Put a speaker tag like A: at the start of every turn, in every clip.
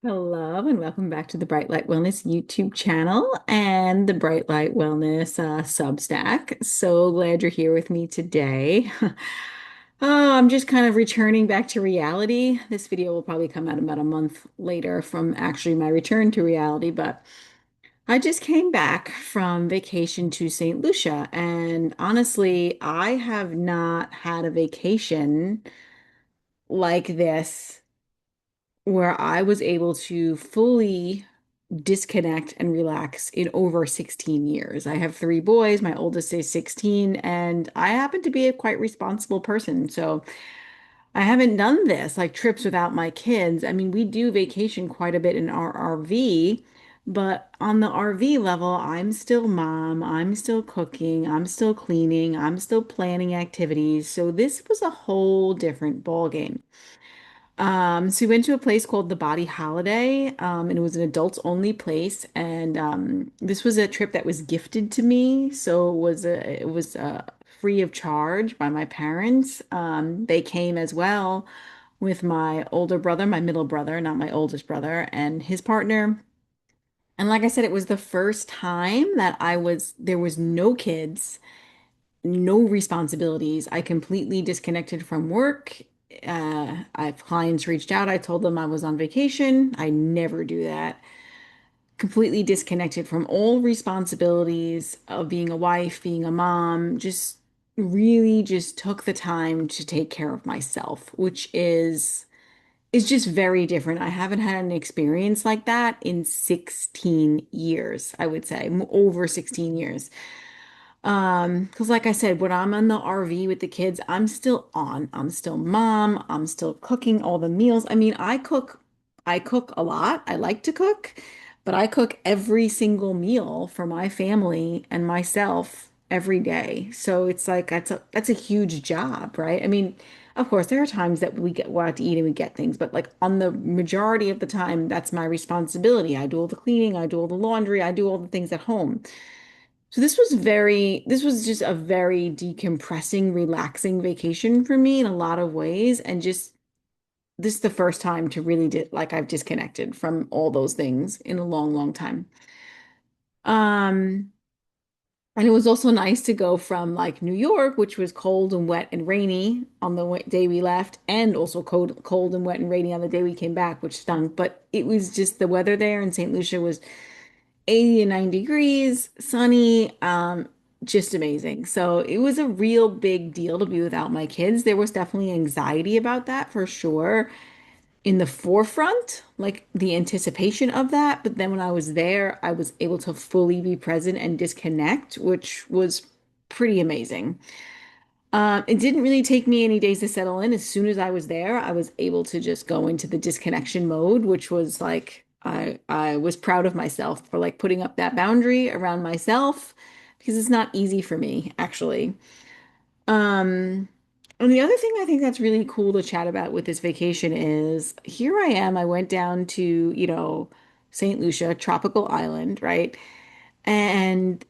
A: Hello and welcome back to the Bright Light Wellness YouTube channel and the Bright Light Wellness Substack. So glad you're here with me today. I'm just kind of returning back to reality. This video will probably come out about a month later from actually my return to reality, but I just came back from vacation to St. Lucia, and honestly, I have not had a vacation like this where I was able to fully disconnect and relax in over 16 years. I have three boys. My oldest is 16, and I happen to be a quite responsible person. So I haven't done this like trips without my kids. I mean, we do vacation quite a bit in our RV, but on the RV level, I'm still mom. I'm still cooking. I'm still cleaning. I'm still planning activities. So this was a whole different ball game. So we went to a place called the Body Holiday, and it was an adults only place. And this was a trip that was gifted to me, so it was free of charge by my parents. They came as well with my older brother, my middle brother, not my oldest brother, and his partner. And like I said, it was the first time that there was no kids, no responsibilities. I completely disconnected from work. If clients reached out, I told them I was on vacation. I never do that. Completely disconnected from all responsibilities of being a wife, being a mom, just really just took the time to take care of myself, which is just very different. I haven't had an experience like that in 16 years, I would say, over 16 years. Because like I said, when I'm in the RV with the kids, I'm still on. I'm still mom. I'm still cooking all the meals. I mean, I cook a lot. I like to cook, but I cook every single meal for my family and myself every day. So it's like that's a huge job, right? I mean, of course, there are times that go out to eat and we get things, but like on the majority of the time, that's my responsibility. I do all the cleaning, I do all the laundry, I do all the things at home. So this was just a very decompressing, relaxing vacation for me in a lot of ways. And just this is the first time to really like I've disconnected from all those things in a long, long time. Um, and it was also nice to go from like New York, which was cold and wet and rainy on the day we left, and also cold and wet and rainy on the day we came back, which stunk. But it was just the weather there in St. Lucia was 80 and 90 degrees, sunny, just amazing. So it was a real big deal to be without my kids. There was definitely anxiety about that for sure in the forefront, like the anticipation of that. But then when I was there, I was able to fully be present and disconnect, which was pretty amazing. It didn't really take me any days to settle in. As soon as I was there, I was able to just go into the disconnection mode, which was like I was proud of myself for like putting up that boundary around myself because it's not easy for me, actually. Um, and the other thing I think that's really cool to chat about with this vacation is here I am. I went down to, St. Lucia, tropical island, right? And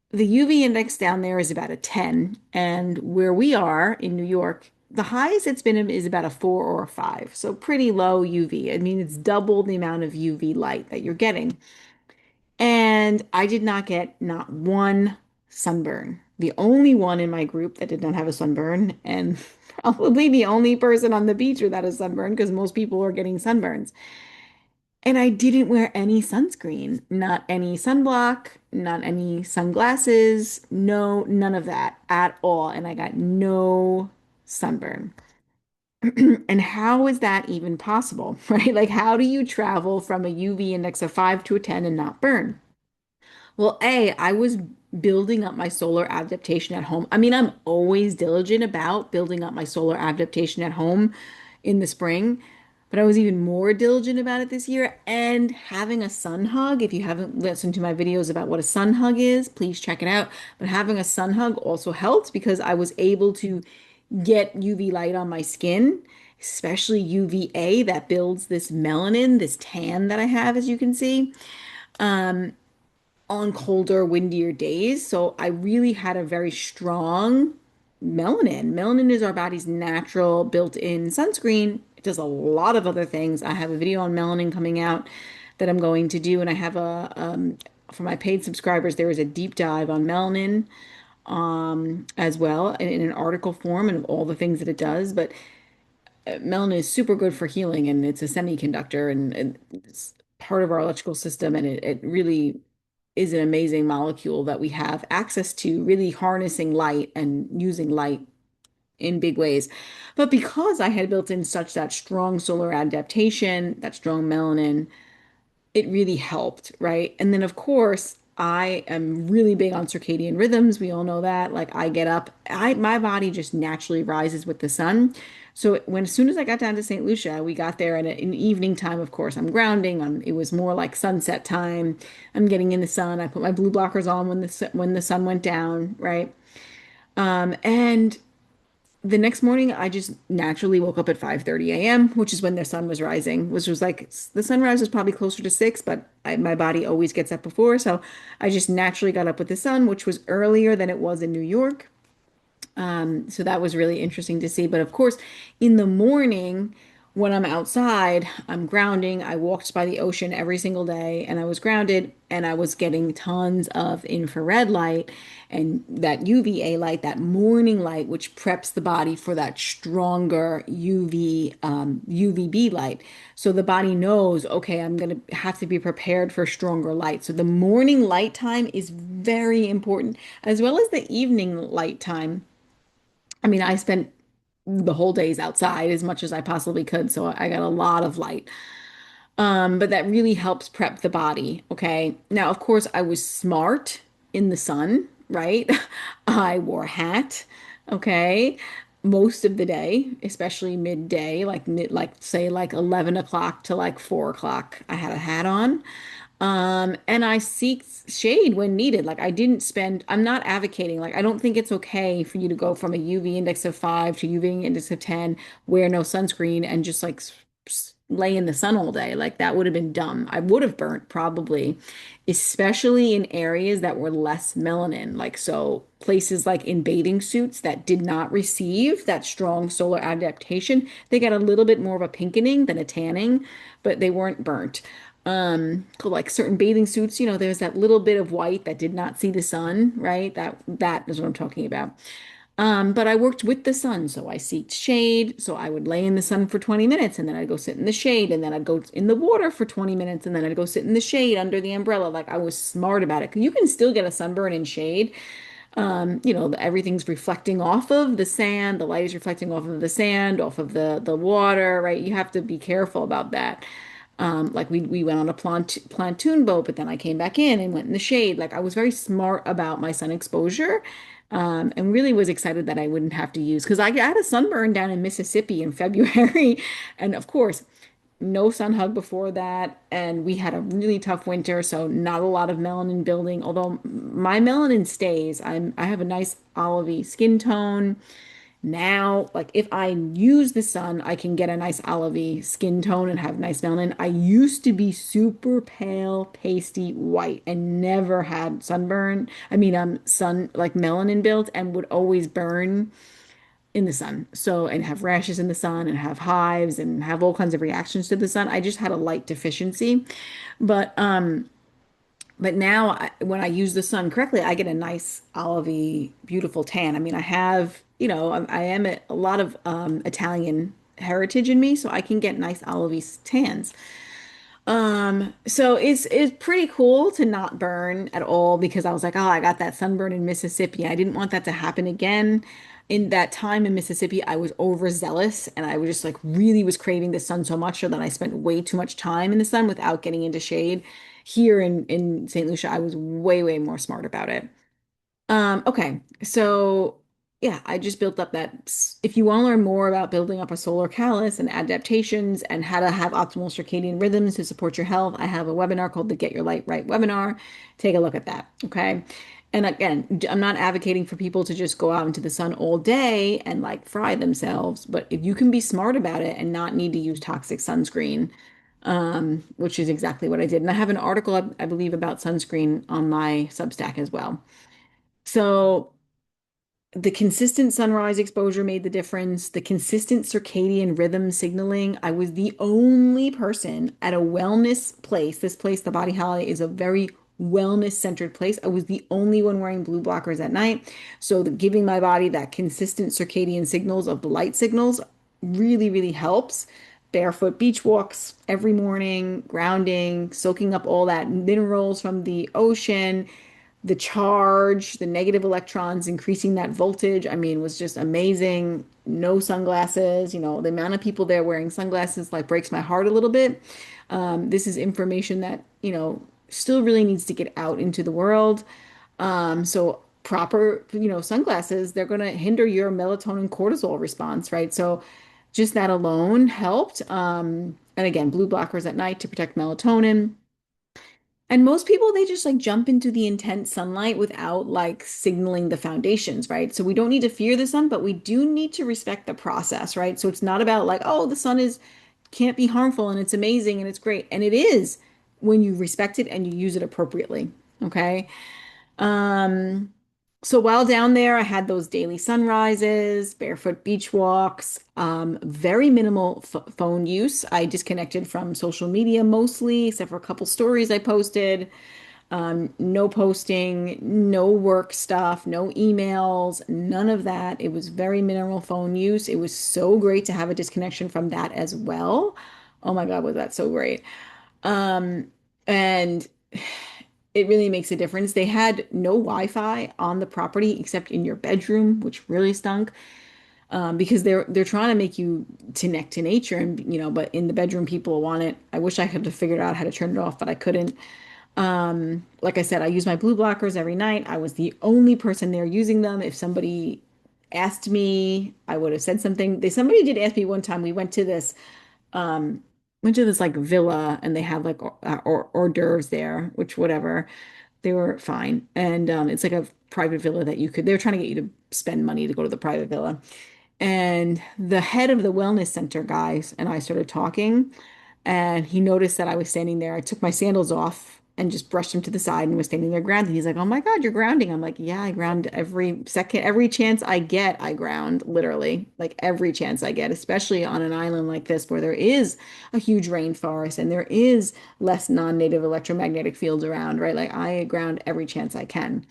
A: the UV index down there is about a 10, and where we are in New York, the highest it's been is about a 4 or a 5. So pretty low UV. I mean, it's double the amount of UV light that you're getting. And I did not get not one sunburn. The only one in my group that did not have a sunburn, and probably the only person on the beach without a sunburn because most people are getting sunburns. And I didn't wear any sunscreen, not any sunblock, not any sunglasses, no, none of that at all. And I got no sunburn. And how is that even possible, right? Like, how do you travel from a UV index of 5 to a 10 and not burn? Well, I was building up my solar adaptation at home. I mean, I'm always diligent about building up my solar adaptation at home in the spring, but I was even more diligent about it this year and having a sun hug. If you haven't listened to my videos about what a sun hug is, please check it out. But having a sun hug also helped because I was able to get UV light on my skin, especially UVA that builds this melanin, this tan that I have, as you can see. On colder, windier days. So I really had a very strong melanin. Melanin is our body's natural built-in sunscreen. It does a lot of other things. I have a video on melanin coming out that I'm going to do, and I have for my paid subscribers, there is a deep dive on melanin as well in an article form and of all the things that it does. But melanin is super good for healing, and it's a semiconductor, and it's part of our electrical system, and it really is an amazing molecule that we have access to, really harnessing light and using light in big ways. But because I had built in such that strong solar adaptation, that strong melanin, it really helped, right? And then, of course, I am really big on circadian rhythms. We all know that. Like I get up, my body just naturally rises with the sun. So as soon as I got down to St. Lucia, we got there, and in evening time, of course, I'm grounding. It was more like sunset time. I'm getting in the sun. I put my blue blockers on when the sun went down, right? And the next morning, I just naturally woke up at 5:30 a.m., which is when the sun was rising, which was like the sunrise was probably closer to 6, but my body always gets up before. So I just naturally got up with the sun, which was earlier than it was in New York. So that was really interesting to see. But of course, in the morning, when I'm outside, I'm grounding. I walked by the ocean every single day and I was grounded and I was getting tons of infrared light and that UVA light, that morning light, which preps the body for that stronger UVB light. So the body knows, okay, I'm going to have to be prepared for stronger light. So the morning light time is very important, as well as the evening light time. I mean, I spent the whole days outside as much as I possibly could, so I got a lot of light. But that really helps prep the body. Okay. Now, of course, I was smart in the sun, right? I wore a hat. Okay. Most of the day, especially midday, like say like 11 o'clock to like 4 o'clock, I had a hat on. And I seek shade when needed. Like I'm not advocating, like I don't think it's okay for you to go from a UV index of 5 to UV index of 10, wear no sunscreen and just like lay in the sun all day. Like that would have been dumb. I would have burnt probably, especially in areas that were less melanin. Like so places like in bathing suits that did not receive that strong solar adaptation, they got a little bit more of a pinkening than a tanning, but they weren't burnt. Like certain bathing suits, there's that little bit of white that did not see the sun, right? That is what I'm talking about. But I worked with the sun, so I seeked shade. So I would lay in the sun for 20 minutes and then I'd go sit in the shade and then I'd go in the water for 20 minutes and then I'd go sit in the shade under the umbrella. Like I was smart about it. 'Cause you can still get a sunburn in shade. Everything's reflecting off of the sand, the light is reflecting off of the sand, off of the water, right? You have to be careful about that. Like we went on a pontoon boat, but then I came back in and went in the shade. Like I was very smart about my sun exposure, and really was excited that I wouldn't have to use because I had a sunburn down in Mississippi in February, and of course, no sun hug before that, and we had a really tough winter, so not a lot of melanin building. Although my melanin stays, I have a nice olivey skin tone. Now, like if I use the sun, I can get a nice olivey skin tone and have nice melanin. I used to be super pale, pasty white and never had sunburn. I mean, sun like melanin built and would always burn in the sun. So, and have rashes in the sun and have hives and have all kinds of reactions to the sun. I just had a light deficiency. But now, when I use the sun correctly, I get a nice olivey, beautiful tan. I mean, I have, I am a lot of Italian heritage in me, so I can get nice olivey tans. So it's pretty cool to not burn at all because I was like, oh, I got that sunburn in Mississippi. I didn't want that to happen again. In that time in Mississippi, I was overzealous and I was just like really was craving the sun so much so that I spent way too much time in the sun without getting into shade. Here in St. Lucia, I was way, way more smart about it. Okay, so yeah, I just built up that. If you want to learn more about building up a solar callus and adaptations and how to have optimal circadian rhythms to support your health, I have a webinar called the Get Your Light Right webinar. Take a look at that. Okay. And again, I'm not advocating for people to just go out into the sun all day and like fry themselves, but if you can be smart about it and not need to use toxic sunscreen, which is exactly what I did. And I have an article, I believe, about sunscreen on my Substack as well. So The consistent sunrise exposure made the difference. The consistent circadian rhythm signaling. I was the only person at a wellness place. This place, the Body Holiday, is a very wellness centered place. I was the only one wearing blue blockers at night. So giving my body that consistent circadian signals of the light signals really, really helps. Barefoot beach walks every morning, grounding, soaking up all that minerals from the ocean, the charge, the negative electrons, increasing that voltage. I mean, was just amazing. No sunglasses. The amount of people there wearing sunglasses like breaks my heart a little bit. This is information that, still really needs to get out into the world. So proper, sunglasses, they're going to hinder your melatonin cortisol response, right? So just that alone helped. And again, blue blockers at night to protect melatonin. And most people, they just like jump into the intense sunlight without like signaling the foundations, right? So we don't need to fear the sun, but we do need to respect the process, right? So it's not about like, oh, the sun is can't be harmful and it's amazing and it's great. And it is when you respect it and you use it appropriately. Okay. Um, so while down there, I had those daily sunrises, barefoot beach walks, very minimal phone use. I disconnected from social media mostly, except for a couple stories I posted. No posting, no work stuff, no emails, none of that. It was very minimal phone use. It was so great to have a disconnection from that as well. Oh my God, was that so great? Um, and it really makes a difference. They had no Wi-Fi on the property except in your bedroom, which really stunk. Because they're trying to make you connect to nature and but in the bedroom people want it. I wish I could have figured out how to turn it off, but I couldn't. Like I said, I use my blue blockers every night. I was the only person there using them. If somebody asked me, I would have said something. Somebody did ask me one time. We um went to this like villa and they had like hors d'oeuvres there, which whatever. They were fine. And it's like a private villa that they're trying to get you to spend money to go to the private villa. And the head of the wellness center guys and I started talking, and he noticed that I was standing there. I took my sandals off and just brushed them to the side and was standing there grounding. He's like, "Oh my God, you're grounding." I'm like, "Yeah, I ground every second, every chance I get, I ground, literally, like every chance I get, especially on an island like this where there is a huge rainforest and there is less non-native electromagnetic fields around, right? Like I ground every chance I can."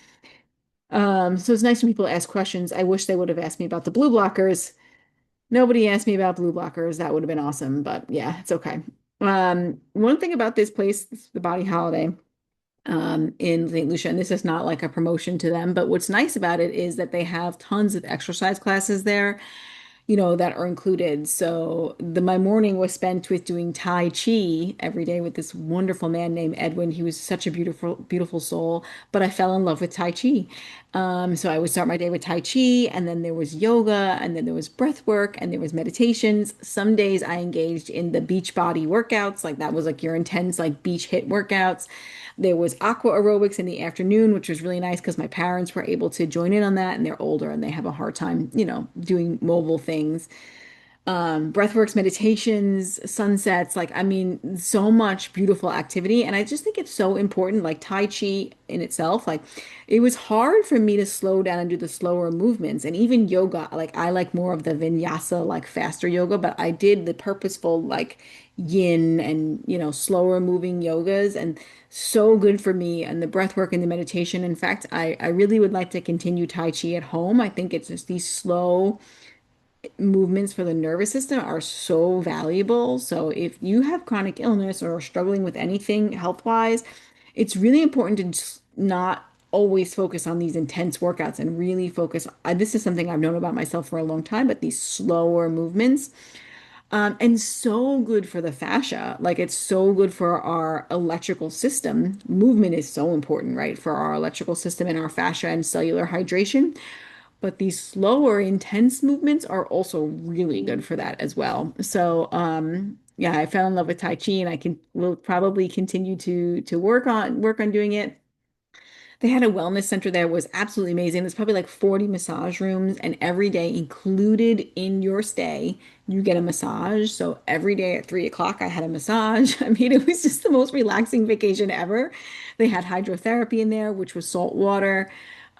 A: So it's nice when people ask questions. I wish they would have asked me about the blue blockers. Nobody asked me about blue blockers. That would have been awesome, but yeah, it's okay. One thing about this place, the Body Holiday, in St. Lucia, and this is not like a promotion to them, but what's nice about it is that they have tons of exercise classes there, that are included. So my morning was spent with doing Tai Chi every day with this wonderful man named Edwin. He was such a beautiful, beautiful soul, but I fell in love with Tai Chi. So I would start my day with Tai Chi, and then there was yoga, and then there was breath work, and there was meditations. Some days I engaged in the beach body workouts, like that was like your intense like beach hit workouts. There was aqua aerobics in the afternoon, which was really nice because my parents were able to join in on that, and they're older and they have a hard time, doing mobile things. Breathworks, meditations, sunsets, like I mean, so much beautiful activity. And I just think it's so important, like Tai Chi in itself, like it was hard for me to slow down and do the slower movements. And even yoga, like I like more of the vinyasa, like faster yoga, but I did the purposeful like yin and slower moving yogas, and so good for me. And the breath work and the meditation. In fact, I really would like to continue Tai Chi at home. I think it's just these slow movements for the nervous system are so valuable. So if you have chronic illness or are struggling with anything health-wise, it's really important to just not always focus on these intense workouts and really focus. This is something I've known about myself for a long time, but these slower movements, and so good for the fascia. Like it's so good for our electrical system. Movement is so important, right, for our electrical system and our fascia and cellular hydration. But these slower, intense movements are also really good for that as well. So, yeah, I fell in love with Tai Chi, and I will probably continue to work on doing it. They had a wellness center there. It was absolutely amazing. There's probably like 40 massage rooms, and every day included in your stay, you get a massage. So every day at 3 o'clock, I had a massage. I mean, it was just the most relaxing vacation ever. They had hydrotherapy in there, which was salt water.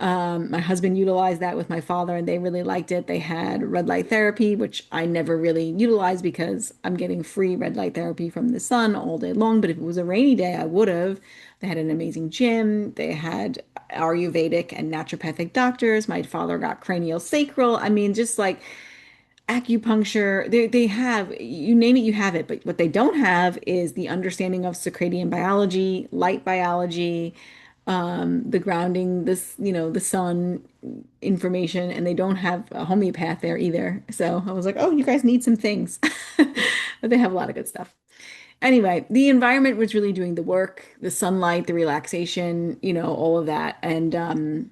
A: My husband utilized that with my father, and they really liked it. They had red light therapy, which I never really utilized because I'm getting free red light therapy from the sun all day long. But if it was a rainy day, I would have. They had an amazing gym. They had Ayurvedic and naturopathic doctors. My father got cranial sacral. I mean, just like acupuncture. They have, you name it, you have it. But what they don't have is the understanding of circadian biology, light biology, the grounding, the sun information, and they don't have a homeopath there either. So I was like, oh, you guys need some things. But they have a lot of good stuff. Anyway, the environment was really doing the work, the sunlight, the relaxation, all of that. And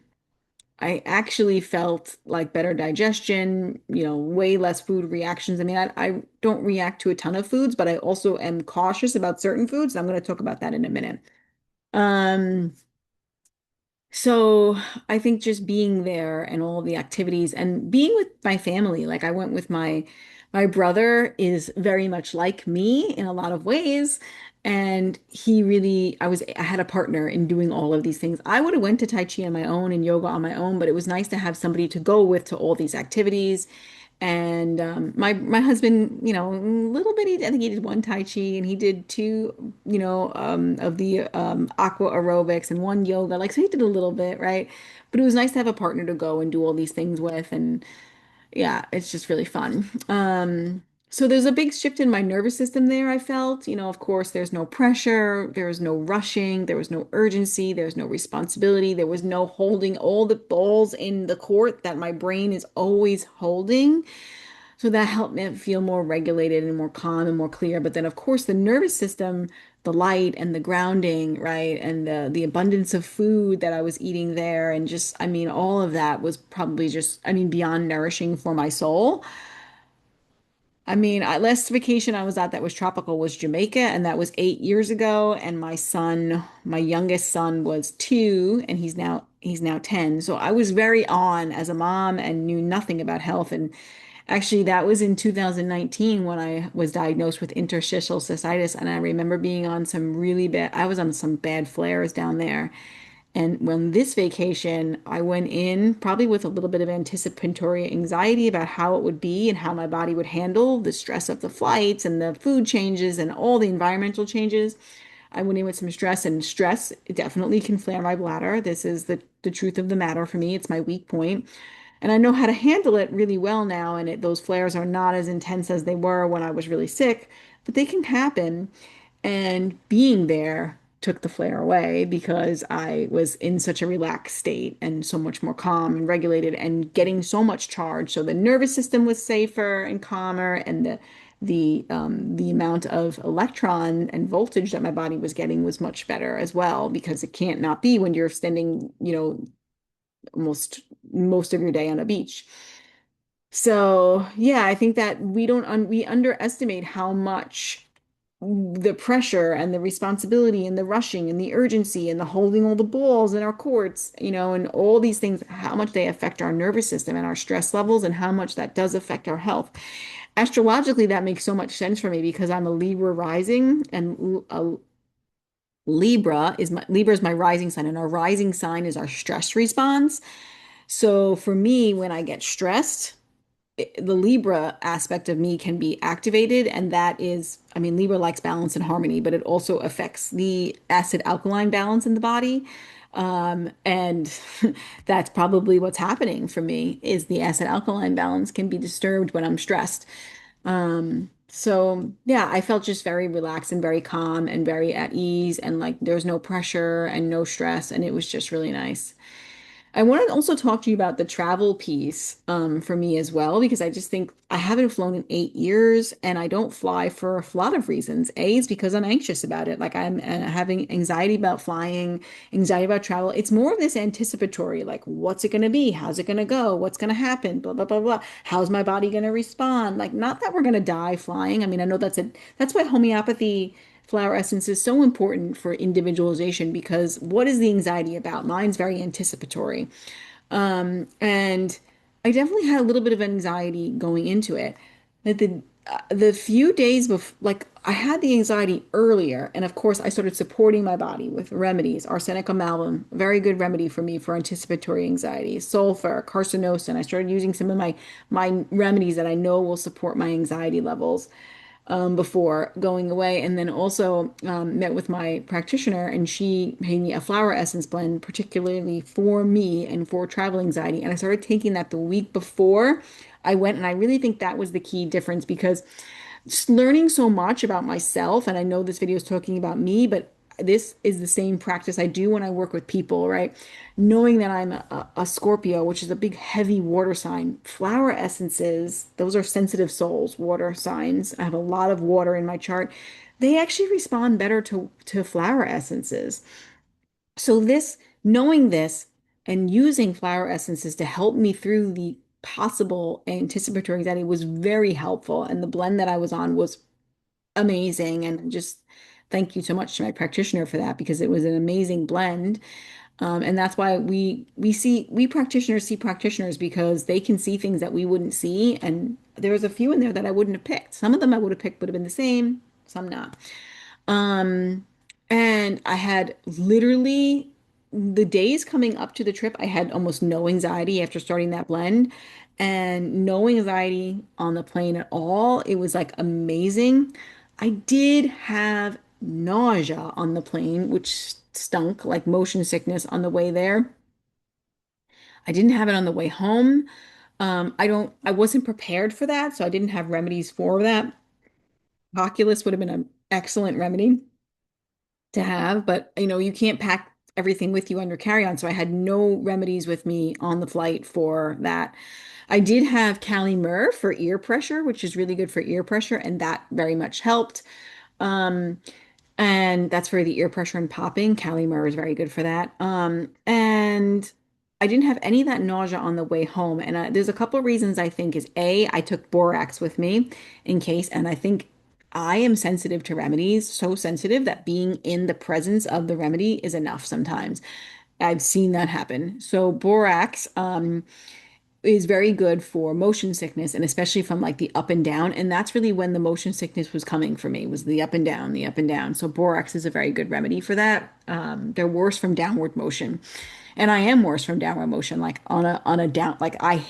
A: I actually felt like better digestion, way less food reactions. I mean, I don't react to a ton of foods, but I also am cautious about certain foods. I'm going to talk about that in a minute. Um, so I think just being there and all the activities and being with my family, like I went with my brother is very much like me in a lot of ways. And he really, I had a partner in doing all of these things. I would have went to Tai Chi on my own and yoga on my own, but it was nice to have somebody to go with to all these activities. And my husband, a little bit, I think he did one Tai Chi and he did two, of the aqua aerobics and one yoga. Like, so he did a little bit, right? But it was nice to have a partner to go and do all these things with. And yeah, it's just really fun. So there's a big shift in my nervous system there, I felt. Of course, there's no pressure, there was no rushing, there was no urgency, there's no responsibility, there was no holding all the balls in the court that my brain is always holding. So that helped me feel more regulated and more calm and more clear. But then, of course, the nervous system, the light and the grounding, right? And the abundance of food that I was eating there, and just, I mean, all of that was probably just, I mean, beyond nourishing for my soul. I mean, last vacation I was at that was tropical was Jamaica, and that was 8 years ago. And my youngest son was 2, and he's now 10. So I was very on as a mom and knew nothing about health. And actually, that was in 2019 when I was diagnosed with interstitial cystitis, and I remember being on some really bad. I was on some bad flares down there. And when this vacation, I went in probably with a little bit of anticipatory anxiety about how it would be and how my body would handle the stress of the flights and the food changes and all the environmental changes. I went in with some stress, and stress definitely can flare my bladder. This is the truth of the matter for me. It's my weak point. And I know how to handle it really well now. And those flares are not as intense as they were when I was really sick, but they can happen. And being there took the flare away because I was in such a relaxed state and so much more calm and regulated and getting so much charge. So the nervous system was safer and calmer, and the amount of electron and voltage that my body was getting was much better as well, because it can't not be when you're spending, almost most of your day on a beach. So, yeah, I think that we underestimate how much the pressure and the responsibility and the rushing and the urgency and the holding all the balls in our courts, and all these things, how much they affect our nervous system and our stress levels, and how much that does affect our health. Astrologically, that makes so much sense for me because I'm a Libra rising, and Libra is my rising sign, and our rising sign is our stress response. So for me, when I get stressed, the Libra aspect of me can be activated. And that is, I mean, Libra likes balance and harmony, but it also affects the acid alkaline balance in the body. And that's probably what's happening for me is the acid alkaline balance can be disturbed when I'm stressed. So yeah, I felt just very relaxed and very calm and very at ease, and like there's no pressure and no stress, and it was just really nice. I want to also talk to you about the travel piece for me as well, because I just think I haven't flown in 8 years, and I don't fly for a lot of reasons. A is because I'm anxious about it. Like I'm having anxiety about flying, anxiety about travel. It's more of this anticipatory, like what's it going to be? How's it going to go? What's going to happen? Blah, blah, blah, blah. How's my body going to respond? Like not that we're going to die flying. I mean, I know that's why homeopathy flower essence is so important for individualization, because what is the anxiety about? Mine's very anticipatory. And I definitely had a little bit of anxiety going into it. But the few days before, like I had the anxiety earlier, and of course I started supporting my body with remedies. Arsenic amalgam, very good remedy for me for anticipatory anxiety. Sulfur, carcinosin. I started using some of my remedies that I know will support my anxiety levels before going away. And then also met with my practitioner, and she made me a flower essence blend, particularly for me and for travel anxiety. And I started taking that the week before I went. And I really think that was the key difference because just learning so much about myself, and I know this video is talking about me, but this is the same practice I do when I work with people, right? Knowing that I'm a Scorpio, which is a big, heavy water sign, flower essences, those are sensitive souls, water signs. I have a lot of water in my chart. They actually respond better to flower essences. So knowing this and using flower essences to help me through the possible anticipatory anxiety was very helpful. And the blend that I was on was amazing. And just thank you so much to my practitioner for that because it was an amazing blend. And that's why we practitioners see practitioners because they can see things that we wouldn't see. And there's a few in there that I wouldn't have picked. Some of them I would have picked would have been the same, some not. Um, and I had literally the days coming up to the trip, I had almost no anxiety after starting that blend and no anxiety on the plane at all. It was like amazing. I did have nausea on the plane, which stunk like motion sickness on the way there. I didn't have it on the way home. I wasn't prepared for that, so I didn't have remedies for that. Oculus would have been an excellent remedy to have, but you can't pack everything with you on your carry-on. So I had no remedies with me on the flight for that. I did have Cali Mur for ear pressure, which is really good for ear pressure, and that very much helped. Um, and that's for the ear pressure and popping. Cali Mur is very good for that. And I didn't have any of that nausea on the way home. And there's a couple of reasons I think is A, I took borax with me in case, and I think I am sensitive to remedies, so sensitive that being in the presence of the remedy is enough sometimes. I've seen that happen. So borax, is very good for motion sickness and especially from like the up and down. And that's really when the motion sickness was coming for me, was the up and down, the up and down. So borax is a very good remedy for that. They're worse from downward motion. And I am worse from downward motion, like on a down, like I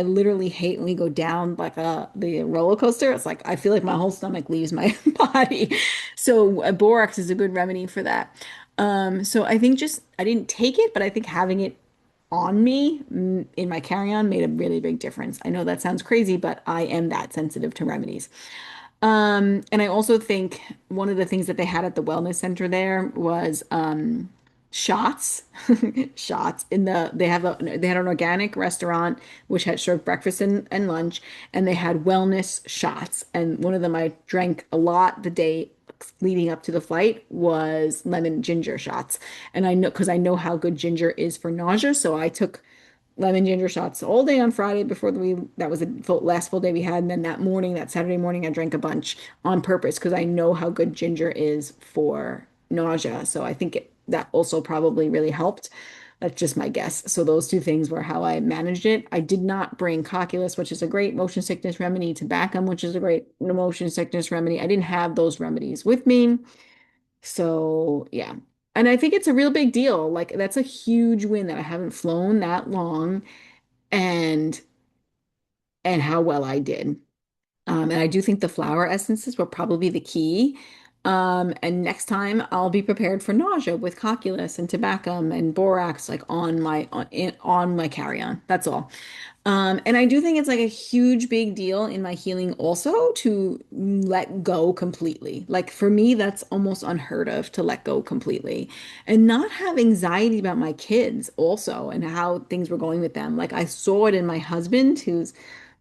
A: literally hate when we go down like the roller coaster. It's like I feel like my whole stomach leaves my body. So borax is a good remedy for that. So I think just I didn't take it, but I think having it on me in my carry-on made a really big difference. I know that sounds crazy, but I am that sensitive to remedies. And I also think one of the things that they had at the wellness center there was shots. Shots in they had an organic restaurant which had served breakfast and lunch, and they had wellness shots. And one of them I drank a lot the day leading up to the flight was lemon ginger shots. And I know because I know how good ginger is for nausea, so I took lemon ginger shots all day on Friday before that was the last full day we had. And then that morning, that Saturday morning, I drank a bunch on purpose because I know how good ginger is for nausea. So I think that also probably really helped. That's just my guess. So those two things were how I managed it. I did not bring cocculus, which is a great motion sickness remedy, tobacco, which is a great motion sickness remedy. I didn't have those remedies with me. So, yeah. And I think it's a real big deal. Like that's a huge win that I haven't flown that long and how well I did. And I do think the flower essences were probably the key. And next time I'll be prepared for nausea with cocculus and tobacco and borax like on my carry-on. That's all. And I do think it's like a huge big deal in my healing also to let go completely. Like for me, that's almost unheard of to let go completely and not have anxiety about my kids also and how things were going with them. Like I saw it in my husband, who's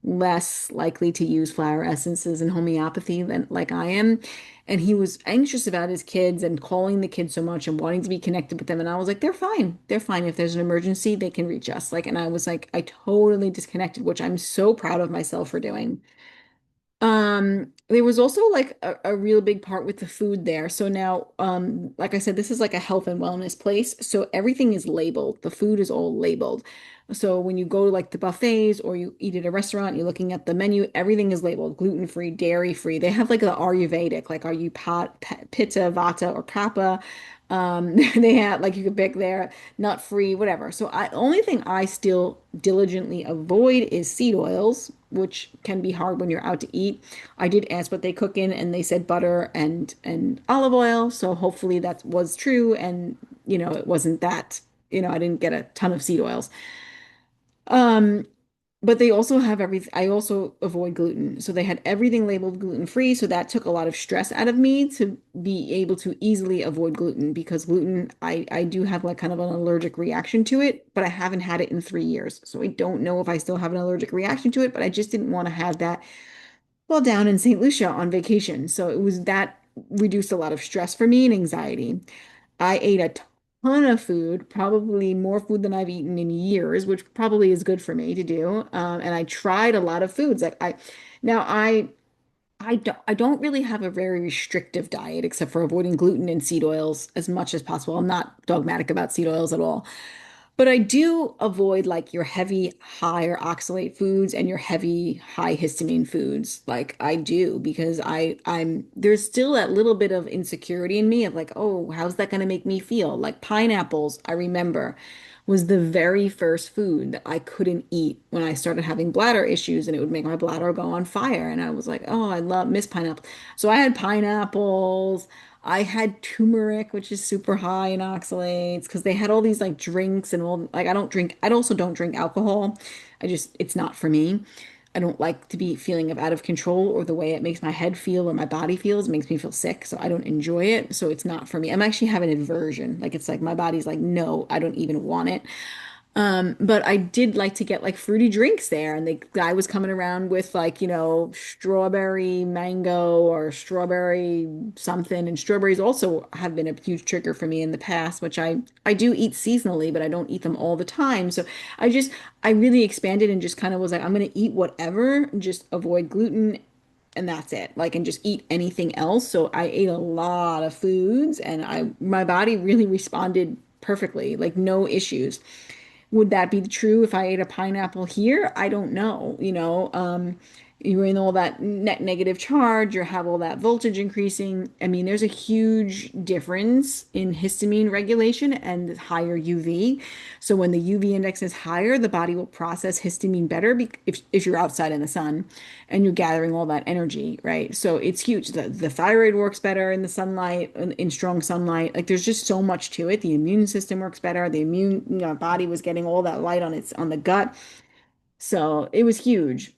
A: less likely to use flower essences and homeopathy than like I am. And he was anxious about his kids and calling the kids so much and wanting to be connected with them. And I was like, they're fine. They're fine. If there's an emergency, they can reach us. Like, and I was like, I totally disconnected, which I'm so proud of myself for doing. There was also like a real big part with the food there. So now, like I said, this is like a health and wellness place. So everything is labeled. The food is all labeled. So when you go to like the buffets or you eat at a restaurant, you're looking at the menu, everything is labeled gluten-free, dairy-free. They have like the Ayurvedic, like are you pitta, vata, or kapha? They have like you could pick there, nut free, whatever. So I only thing I still diligently avoid is seed oils, which can be hard when you're out to eat. I did ask what they cook in, and they said butter and olive oil. So hopefully that was true, and it wasn't that. I didn't get a ton of seed oils. Um, but they also have everything. I also avoid gluten. So they had everything labeled gluten free. So that took a lot of stress out of me to be able to easily avoid gluten because gluten, I do have like kind of an allergic reaction to it, but I haven't had it in 3 years. So I don't know if I still have an allergic reaction to it, but I just didn't want to have that while down in St. Lucia on vacation. So it was that reduced a lot of stress for me and anxiety. I ate a ton of food, probably more food than I've eaten in years, which probably is good for me to do. And I tried a lot of foods. Now I don't really have a very restrictive diet except for avoiding gluten and seed oils as much as possible. I'm not dogmatic about seed oils at all. But I do avoid like your heavy higher oxalate foods and your heavy high histamine foods. Like I do because I'm there's still that little bit of insecurity in me of like, oh, how's that going to make me feel? Like pineapples, I remember was the very first food that I couldn't eat when I started having bladder issues and it would make my bladder go on fire. And I was like, oh, I love miss pineapple. So I had pineapples. I had turmeric, which is super high in oxalates, because they had all these like drinks and all like I don't drink, I also don't drink alcohol. It's not for me. I don't like to be feeling of out of control or the way it makes my head feel or my body feels. It makes me feel sick. So I don't enjoy it. So it's not for me. I'm actually having an aversion. Like it's like my body's like, no, I don't even want it. But I did like to get like fruity drinks there, and the guy was coming around with like, strawberry mango or strawberry something, and strawberries also have been a huge trigger for me in the past, which I do eat seasonally, but I don't eat them all the time. So I really expanded and just kind of was like, I'm gonna eat whatever, just avoid gluten. And that's it. Like, and just eat anything else. So I ate a lot of foods and my body really responded perfectly, like no issues. Would that be true if I ate a pineapple here? I don't know. You're in all that net negative charge, you have all that voltage increasing. I mean, there's a huge difference in histamine regulation and higher UV. So when the UV index is higher, the body will process histamine better if you're outside in the sun and you're gathering all that energy, right? So it's huge. The thyroid works better in the sunlight, in strong sunlight. Like there's just so much to it. The immune system works better. The immune, body was getting all that light on the gut. So it was huge.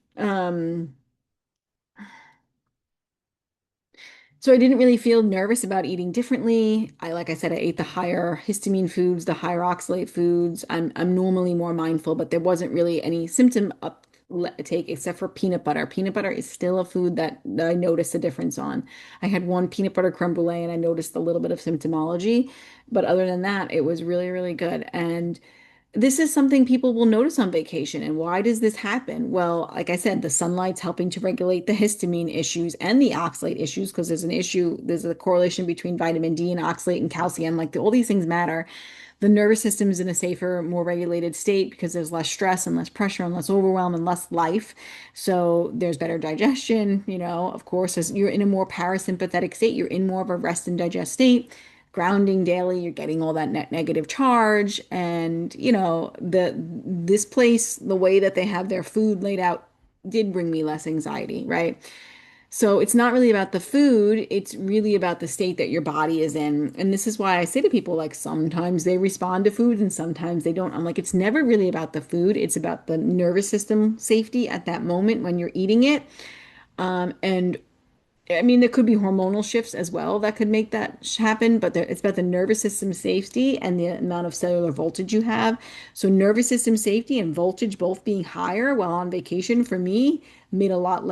A: So I didn't really feel nervous about eating differently. Like I said, I ate the higher histamine foods, the higher oxalate foods. I'm normally more mindful, but there wasn't really any symptom uptake except for peanut butter. Peanut butter is still a food that I noticed a difference on. I had one peanut butter creme brulee and I noticed a little bit of symptomology, but other than that, it was really, really good. And this is something people will notice on vacation. And why does this happen? Well, like I said, the sunlight's helping to regulate the histamine issues and the oxalate issues because there's a correlation between vitamin D and oxalate and calcium. Like all these things matter. The nervous system is in a safer, more regulated state because there's less stress and less pressure and less overwhelm and less life. So there's better digestion, of course, as you're in a more parasympathetic state, you're in more of a rest and digest state. Grounding daily, you're getting all that net negative charge. And, this place, the way that they have their food laid out did bring me less anxiety, right? So it's not really about the food, it's really about the state that your body is in. And this is why I say to people, like, sometimes they respond to food and sometimes they don't. I'm like, it's never really about the food, it's about the nervous system safety at that moment when you're eating it. And I mean, there could be hormonal shifts as well that could make that happen, but it's about the nervous system safety and the amount of cellular voltage you have. So, nervous system safety and voltage both being higher while on vacation for me made a lot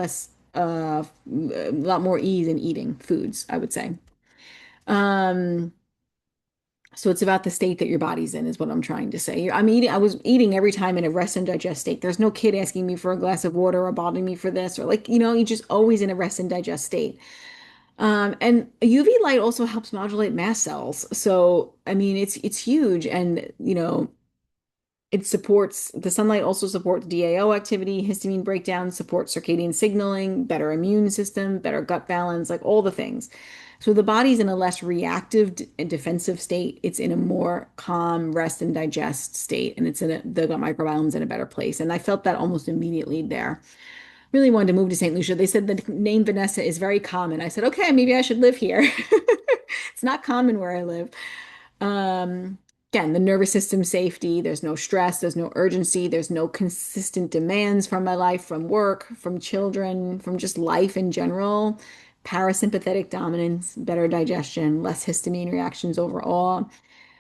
A: more ease in eating foods, I would say. Um, So it's about the state that your body's in, is what I'm trying to say. I was eating every time in a rest and digest state. There's no kid asking me for a glass of water or bothering me for this, or like, you're just always in a rest and digest state. And UV light also helps modulate mast cells. So, I mean, it's huge. And, the sunlight also supports DAO activity, histamine breakdown, supports circadian signaling, better immune system, better gut balance, like all the things. So the body's in a less reactive and defensive state. It's in a more calm, rest and digest state, and the gut microbiome's in a better place. And I felt that almost immediately there. Really wanted to move to St. Lucia. They said the name Vanessa is very common. I said, okay, maybe I should live here. It's not common where I live. Again, the nervous system safety, there's no stress, there's no urgency, there's no consistent demands from my life, from work, from children, from just life in general. Parasympathetic dominance, better digestion, less histamine reactions overall.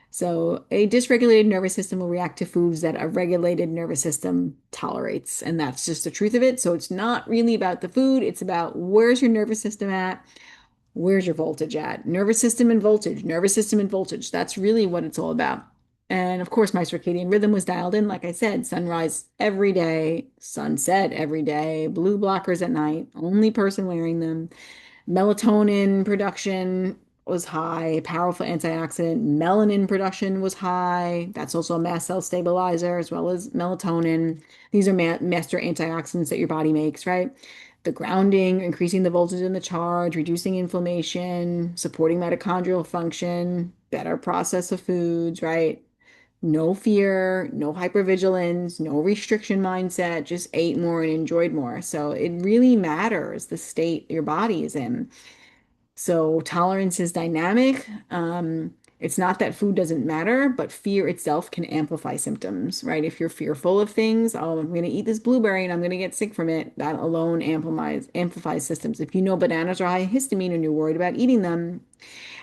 A: So, a dysregulated nervous system will react to foods that a regulated nervous system tolerates. And that's just the truth of it. So, it's not really about the food, it's about where's your nervous system at? Where's your voltage at? Nervous system and voltage, nervous system and voltage. That's really what it's all about. And of course, my circadian rhythm was dialed in. Like I said, sunrise every day, sunset every day, blue blockers at night, only person wearing them. Melatonin production was high, powerful antioxidant. Melanin production was high. That's also a mast cell stabilizer, as well as melatonin. These are master antioxidants that your body makes, right? The grounding, increasing the voltage in the charge, reducing inflammation, supporting mitochondrial function, better process of foods, right? No fear, no hypervigilance, no restriction mindset, just ate more and enjoyed more. So it really matters the state your body is in. So tolerance is dynamic. It's not that food doesn't matter, but fear itself can amplify symptoms, right? If you're fearful of things, oh, I'm going to eat this blueberry and I'm going to get sick from it, that alone amplifies systems. If you know bananas are high in histamine and you're worried about eating them,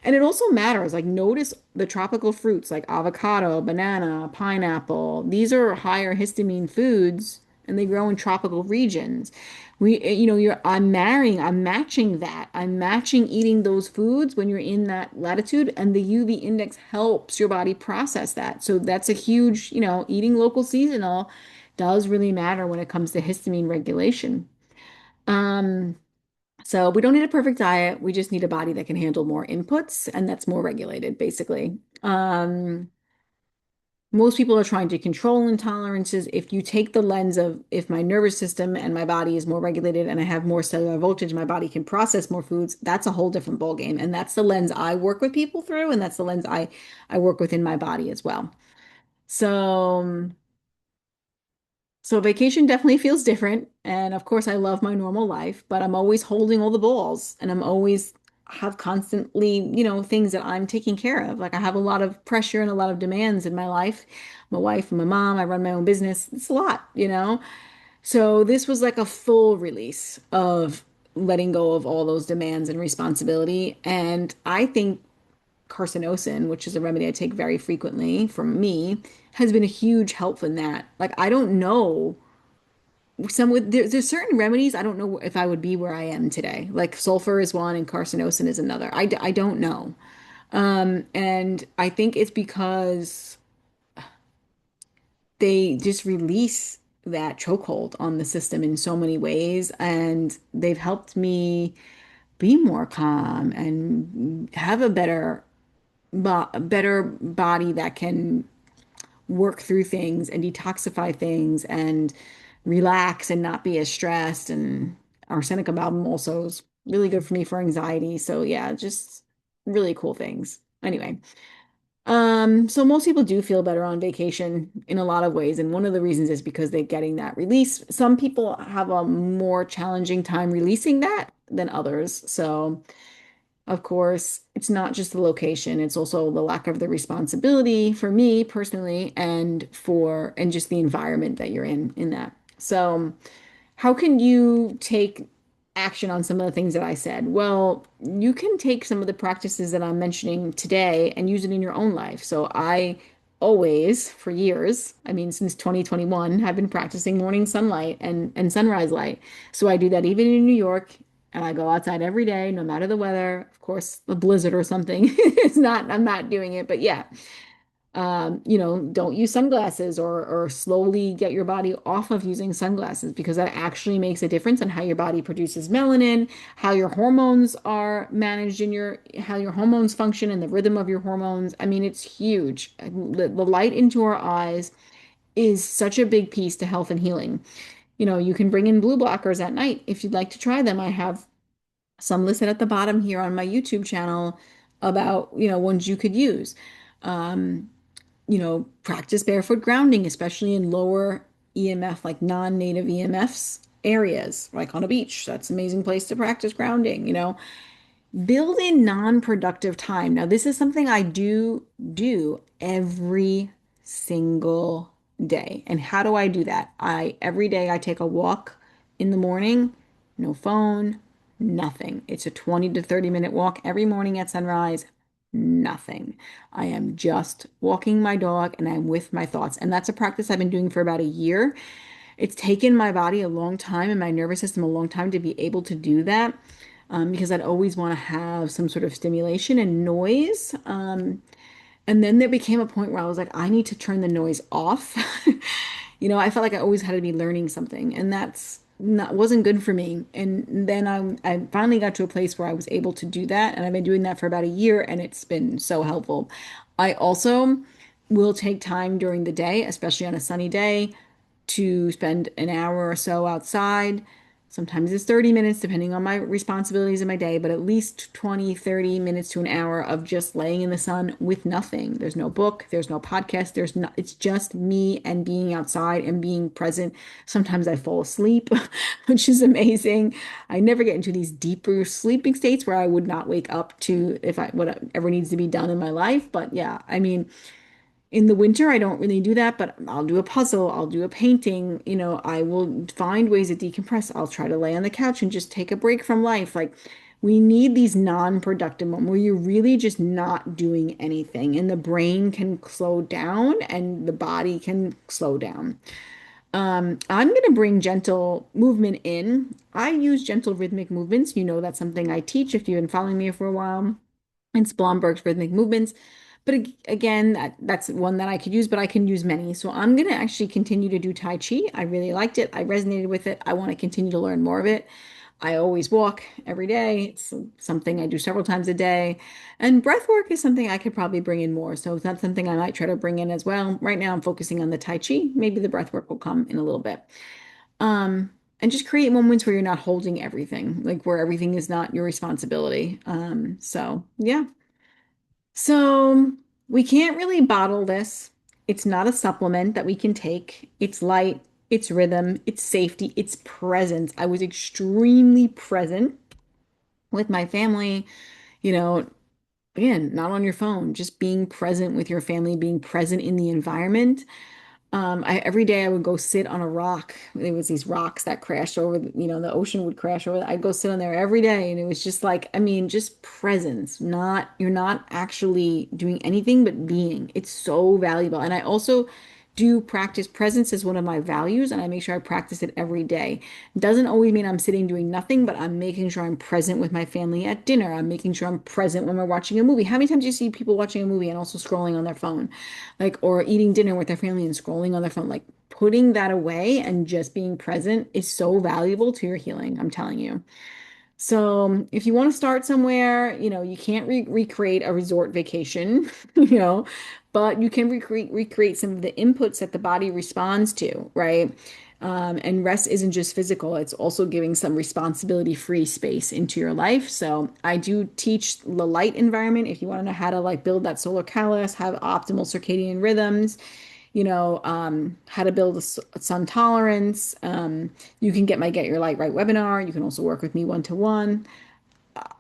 A: and it also matters, like notice the tropical fruits like avocado, banana, pineapple. These are higher histamine foods and they grow in tropical regions. I'm matching that. I'm matching eating those foods when you're in that latitude, and the UV index helps your body process that. So that's a huge, eating local seasonal does really matter when it comes to histamine regulation. Um, so we don't need a perfect diet. We just need a body that can handle more inputs and that's more regulated, basically. Most people are trying to control intolerances. If you take the lens of if my nervous system and my body is more regulated and I have more cellular voltage, my body can process more foods, that's a whole different ballgame. And that's the lens I work with people through, and that's the lens I work with in my body as well. So so vacation definitely feels different. And of course, I love my normal life, but I'm always holding all the balls and I'm always have constantly, things that I'm taking care of. Like I have a lot of pressure and a lot of demands in my life. I'm a wife, I'm a mom, I run my own business. It's a lot. So this was like a full release of letting go of all those demands and responsibility. And I think carcinosin, which is a remedy I take very frequently from me, has been a huge help in that. Like I don't know there's certain remedies I don't know if I would be where I am today. Like sulfur is one and carcinosin is another. I don't know. And I think it's because they just release that chokehold on the system in so many ways, and they've helped me be more calm and have a better body that can work through things and detoxify things and relax and not be as stressed. And arsenic album also is really good for me for anxiety. So yeah, just really cool things. Anyway, so most people do feel better on vacation in a lot of ways, and one of the reasons is because they're getting that release. Some people have a more challenging time releasing that than others. So of course, it's not just the location, it's also the lack of the responsibility for me personally and just the environment that you're in that. So, how can you take action on some of the things that I said? Well, you can take some of the practices that I'm mentioning today and use it in your own life. So, I always, for years, I mean, since 2021, have been practicing morning sunlight and sunrise light. So, I do that even in New York. and I go outside every day, no matter the weather. Of course, a blizzard or something is not, I'm not doing it, but yeah. Don't use sunglasses or slowly get your body off of using sunglasses because that actually makes a difference in how your body produces melanin, how your hormones are managed how your hormones function and the rhythm of your hormones. I mean, it's huge. The light into our eyes is such a big piece to health and healing. You can bring in blue blockers at night if you'd like to try them. I have some listed at the bottom here on my YouTube channel about, ones you could use. Um, Practice barefoot grounding, especially in lower EMF, like non-native EMFs areas, like on a beach. That's an amazing place to practice grounding. Build in non-productive time. Now, this is something I do every single day. And how do I do that? Every day I take a walk in the morning, no phone, nothing. It's a 20 to 30 minute walk every morning at sunrise, nothing. I am just walking my dog and I'm with my thoughts. And that's a practice I've been doing for about a year. It's taken my body a long time and my nervous system a long time to be able to do that, because I'd always want to have some sort of stimulation and noise. And then there became a point where I was like, I need to turn the noise off. I felt like I always had to be learning something, and that's not wasn't good for me. And then I finally got to a place where I was able to do that, and I've been doing that for about a year, and it's been so helpful. I also will take time during the day, especially on a sunny day, to spend an hour or so outside. Sometimes it's 30 minutes, depending on my responsibilities in my day, but at least 20, 30 minutes to an hour of just laying in the sun with nothing. There's no book, there's no podcast, it's just me and being outside and being present. Sometimes I fall asleep, which is amazing. I never get into these deeper sleeping states where I would not wake up to if whatever needs to be done in my life. But yeah, I mean, in the winter, I don't really do that, but I'll do a puzzle, I'll do a painting, I will find ways to decompress. I'll try to lay on the couch and just take a break from life. Like, we need these non-productive moments where you're really just not doing anything and the brain can slow down and the body can slow down. I'm going to bring gentle movement in. I use gentle rhythmic movements. That's something I teach if you've been following me for a while. It's Blomberg's rhythmic movements. But again, that's one that I could use, but I can use many. So I'm going to actually continue to do Tai Chi. I really liked it. I resonated with it. I want to continue to learn more of it. I always walk every day. It's something I do several times a day. And breath work is something I could probably bring in more. So that's something I might try to bring in as well. Right now, I'm focusing on the Tai Chi. Maybe the breath work will come in a little bit. Um, and just create moments where you're not holding everything, like where everything is not your responsibility. So yeah. So we can't really bottle this. It's not a supplement that we can take. It's light, it's rhythm, it's safety, it's presence. I was extremely present with my family, you know, again, not on your phone, just being present with your family, being present in the environment. Every day I would go sit on a rock. There was these rocks that crashed over, the ocean would crash over. I'd go sit on there every day. And it was just like, I mean, just presence, you're not actually doing anything but being. It's so valuable. And I also do practice presence as one of my values, and I make sure I practice it every day. Doesn't always mean I'm sitting doing nothing, but I'm making sure I'm present with my family at dinner. I'm making sure I'm present when we're watching a movie. How many times do you see people watching a movie and also scrolling on their phone? Like, or eating dinner with their family and scrolling on their phone? Like, putting that away and just being present is so valuable to your healing, I'm telling you. So if you want to start somewhere, you can't recreate a resort vacation, but you can recreate some of the inputs that the body responds to, right? And rest isn't just physical, it's also giving some responsibility-free space into your life. So I do teach the light environment if you want to know how to like build that solar callus, have optimal circadian rhythms, how to build a sun tolerance. You can get my Get Your Light Right webinar. You can also work with me one-to-one.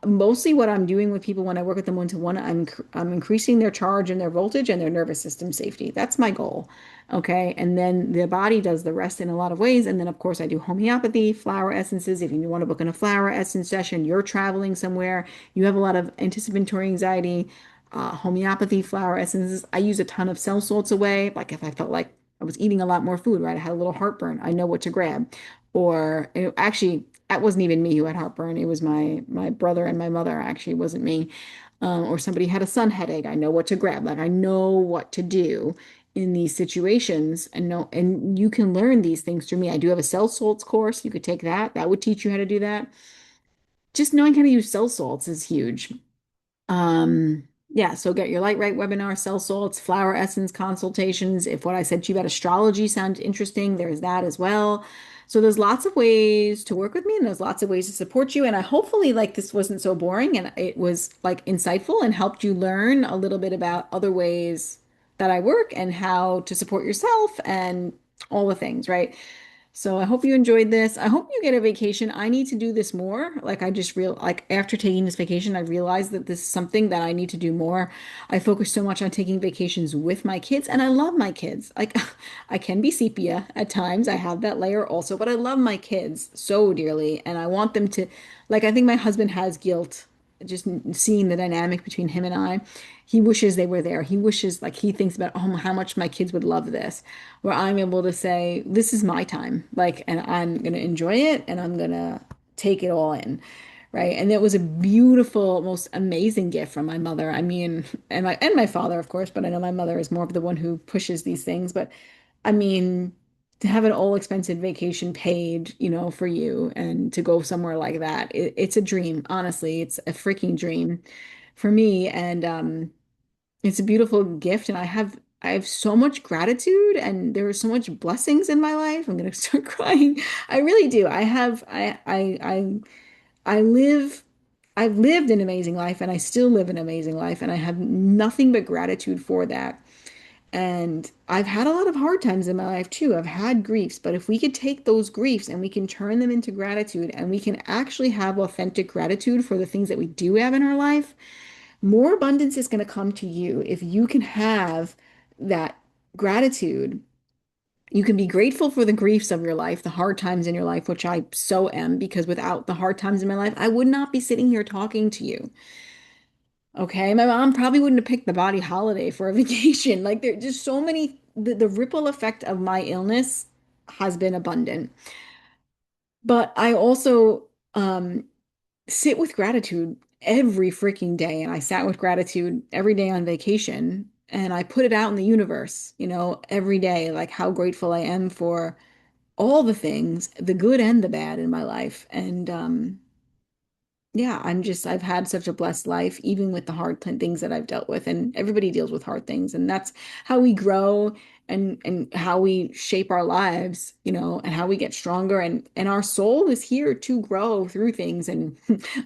A: Mostly what I'm doing with people when I work with them one-to-one, I'm increasing their charge and their voltage and their nervous system safety. That's my goal. Okay. And then the body does the rest in a lot of ways. And then of course I do homeopathy, flower essences. If you want to book in a flower essence session, you're traveling somewhere, you have a lot of anticipatory anxiety, homeopathy, flower essences. I use a ton of cell salts away. Like if I felt like I was eating a lot more food, right? I had a little heartburn. I know what to grab. Or actually, that wasn't even me who had heartburn. It was my brother and my mother, actually. It wasn't me. Or somebody had a sun headache. I know what to grab. Like I know what to do in these situations and know, and you can learn these things through me. I do have a cell salts course. You could take that. That would teach you how to do that. Just knowing how to use cell salts is huge. Yeah, so get your Light Right webinar, cell salts, flower essence consultations. If what I said to you about astrology sounds interesting, there's that as well. So there's lots of ways to work with me and there's lots of ways to support you. And I hopefully like this wasn't so boring and it was like insightful and helped you learn a little bit about other ways that I work and how to support yourself and all the things, right? So I hope you enjoyed this. I hope you get a vacation. I need to do this more. Like I just real like after taking this vacation, I realized that this is something that I need to do more. I focus so much on taking vacations with my kids, and I love my kids. Like I can be sepia at times. I have that layer also, but I love my kids so dearly, and I want them to like I think my husband has guilt just seeing the dynamic between him and I. He wishes they were there. He wishes, like, he thinks about, oh, how much my kids would love this, where I'm able to say, this is my time, like, and I'm going to enjoy it and I'm going to take it all in. Right. And it was a beautiful, most amazing gift from my mother. I mean, and my father, of course, but I know my mother is more of the one who pushes these things. But I mean, to have an all expensive vacation paid, for you and to go somewhere like that, it's a dream. Honestly, it's a freaking dream for me. And it's a beautiful gift. And I have so much gratitude and there are so much blessings in my life. I'm gonna start crying. I really do. I live I've lived an amazing life and I still live an amazing life and I have nothing but gratitude for that. And I've had a lot of hard times in my life too. I've had griefs, but if we could take those griefs and we can turn them into gratitude and we can actually have authentic gratitude for the things that we do have in our life, more abundance is going to come to you if you can have that gratitude. You can be grateful for the griefs of your life, the hard times in your life, which I so am, because without the hard times in my life, I would not be sitting here talking to you. Okay, my mom probably wouldn't have picked the body holiday for a vacation. Like there's just so many, the ripple effect of my illness has been abundant. But I also sit with gratitude every freaking day. And I sat with gratitude every day on vacation. And I put it out in the universe, every day, like how grateful I am for all the things, the good and the bad in my life. And yeah, I've had such a blessed life, even with the hard things that I've dealt with. And everybody deals with hard things. And that's how we grow and how we shape our lives, and how we get stronger. And our soul is here to grow through things. And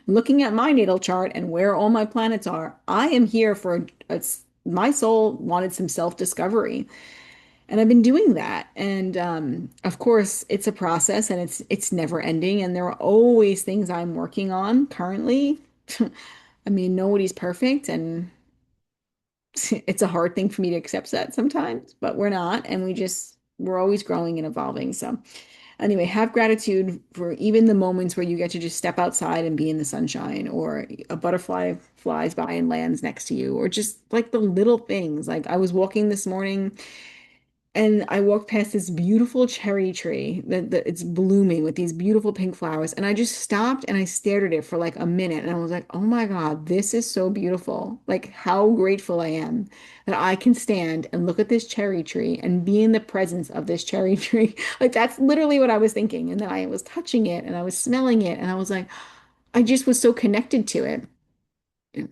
A: looking at my natal chart and where all my planets are, I am here for my soul wanted some self-discovery. And I've been doing that. And of course, it's a process and it's never ending. And there are always things I'm working on currently. I mean, nobody's perfect, and it's a hard thing for me to accept that sometimes, but we're not, and we're always growing and evolving. So anyway, have gratitude for even the moments where you get to just step outside and be in the sunshine, or a butterfly flies by and lands next to you, or just like the little things. Like I was walking this morning and I walked past this beautiful cherry tree that it's blooming with these beautiful pink flowers. And I just stopped and I stared at it for like a minute. And I was like, oh my God, this is so beautiful. Like how grateful I am that I can stand and look at this cherry tree and be in the presence of this cherry tree. Like that's literally what I was thinking. And then I was touching it and I was smelling it. And I was like, I just was so connected to it. Yeah.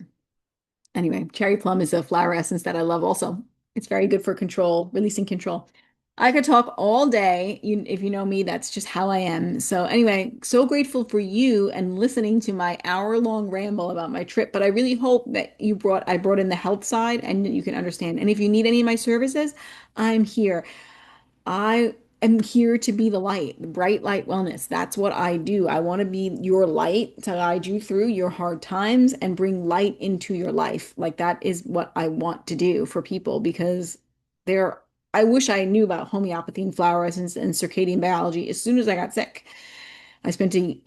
A: Anyway, cherry plum is a flower essence that I love also. It's very good for control, releasing control. I could talk all day. If you know me, that's just how I am. So anyway, so grateful for you and listening to my hour-long ramble about my trip. But I really hope that I brought in the health side and you can understand. And if you need any of my services, I'm here. I am here to be the light, the bright light wellness. That's what I do. I want to be your light to guide you through your hard times and bring light into your life. Like that is what I want to do for people because there, I wish I knew about homeopathy and flower essence and circadian biology as soon as I got sick. I spent a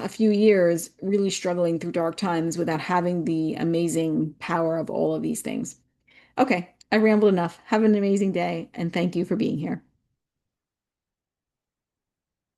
A: few years really struggling through dark times without having the amazing power of all of these things. Okay, I rambled enough. Have an amazing day and thank you for being here.